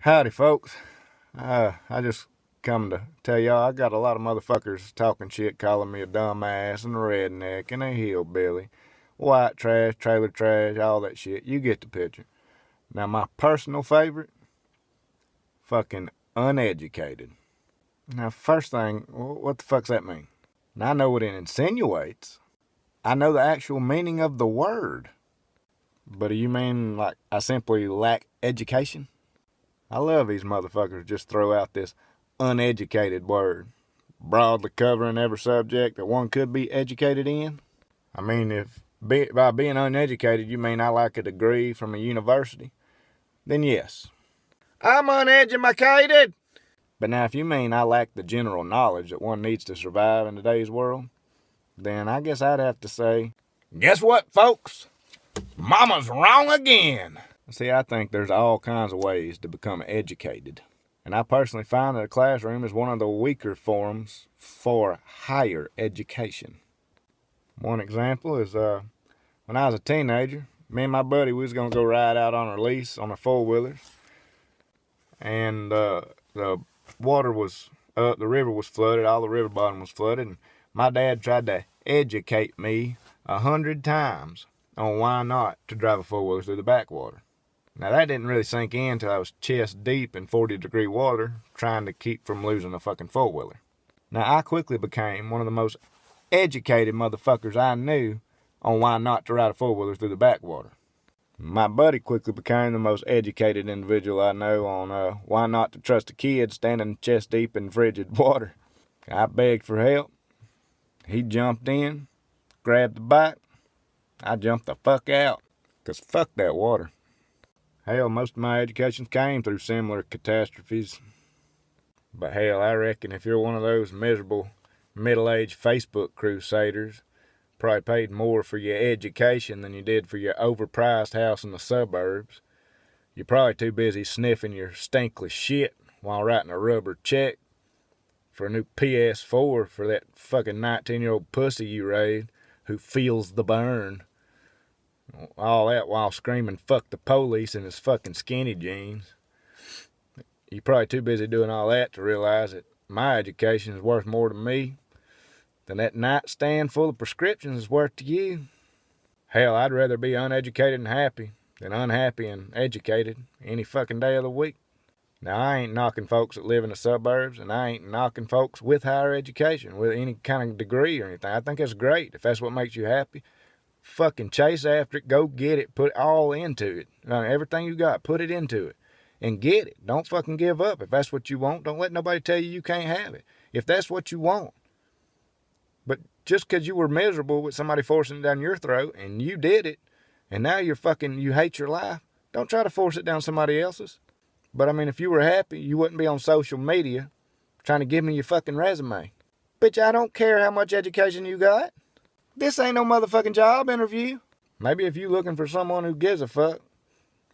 Howdy, folks. I just come to tell y'all I got a lot of motherfuckers talking shit, calling me a dumbass and a redneck and a hillbilly, white trash, trailer trash, all that shit. You get the picture. Now, my personal favorite, fucking uneducated. Now, first thing, what the fuck's that mean? Now, I know what it insinuates. I know the actual meaning of the word. But do you mean like I simply lack education? I love these motherfuckers just throw out this uneducated word, broadly covering every subject that one could be educated in. I mean, if by being uneducated you mean I lack a degree from a university, then yes, I'm uneducated. But now if you mean I lack the general knowledge that one needs to survive in today's world, then I guess I'd have to say, guess what, folks? Mama's wrong again. See, I think there's all kinds of ways to become educated. And I personally find that a classroom is one of the weaker forms for higher education. One example is when I was a teenager, me and my buddy, we was going to go ride out on our lease on our four-wheelers. And the water was up, the river was flooded, all the river bottom was flooded. And my dad tried to educate me 100 times on why not to drive a four-wheeler through the backwater. Now, that didn't really sink in until I was chest deep in 40-degree water trying to keep from losing a fucking four-wheeler. Now, I quickly became one of the most educated motherfuckers I knew on why not to ride a four-wheeler through the backwater. My buddy quickly became the most educated individual I know on why not to trust a kid standing chest deep in frigid water. I begged for help. He jumped in, grabbed the bike. I jumped the fuck out, 'cause fuck that water. Hell, most of my education came through similar catastrophes. But hell, I reckon if you're one of those miserable middle-aged Facebook crusaders, probably paid more for your education than you did for your overpriced house in the suburbs. You're probably too busy sniffing your stinkless shit while writing a rubber check for a new PS4 for that fucking 19-year-old pussy you raised who feels the burn. All that while screaming fuck the police in his fucking skinny jeans. You're probably too busy doing all that to realize that my education is worth more to me than that nightstand full of prescriptions is worth to you. Hell, I'd rather be uneducated and happy than unhappy and educated any fucking day of the week. Now, I ain't knocking folks that live in the suburbs, and I ain't knocking folks with higher education, with any kind of degree or anything. I think that's great. If that's what makes you happy, fucking chase after it, go get it, put it all into it. Everything you got, put it into it and get it. Don't fucking give up. If that's what you want, don't let nobody tell you can't have it. If that's what you want. But just because you were miserable with somebody forcing it down your throat and you did it, and now you hate your life, don't try to force it down somebody else's. But I mean, if you were happy, you wouldn't be on social media trying to give me your fucking resume. Bitch, I don't care how much education you got. This ain't no motherfucking job interview. Maybe if you looking for someone who gives a fuck,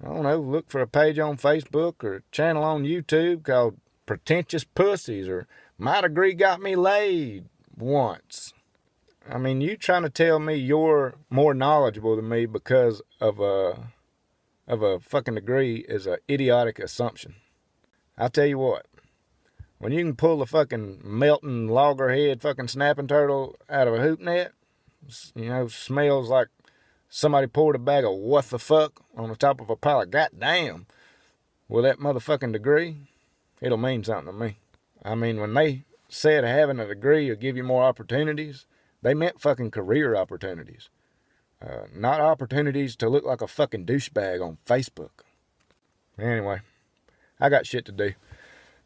I don't know, look for a page on Facebook or a channel on YouTube called Pretentious Pussies or My Degree Got Me Laid Once. I mean, you trying to tell me you're more knowledgeable than me because of a fucking degree is an idiotic assumption. I'll tell you what, when you can pull a fucking melting loggerhead fucking snapping turtle out of a hoop net, smells like somebody poured a bag of what the fuck on the top of a pile of goddamn. With that motherfucking degree, it'll mean something to me. I mean, when they said having a degree will give you more opportunities, they meant fucking career opportunities. Not opportunities to look like a fucking douchebag on Facebook. Anyway, I got shit to do.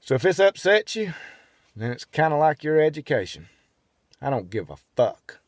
So if this upsets you, then it's kind of like your education. I don't give a fuck.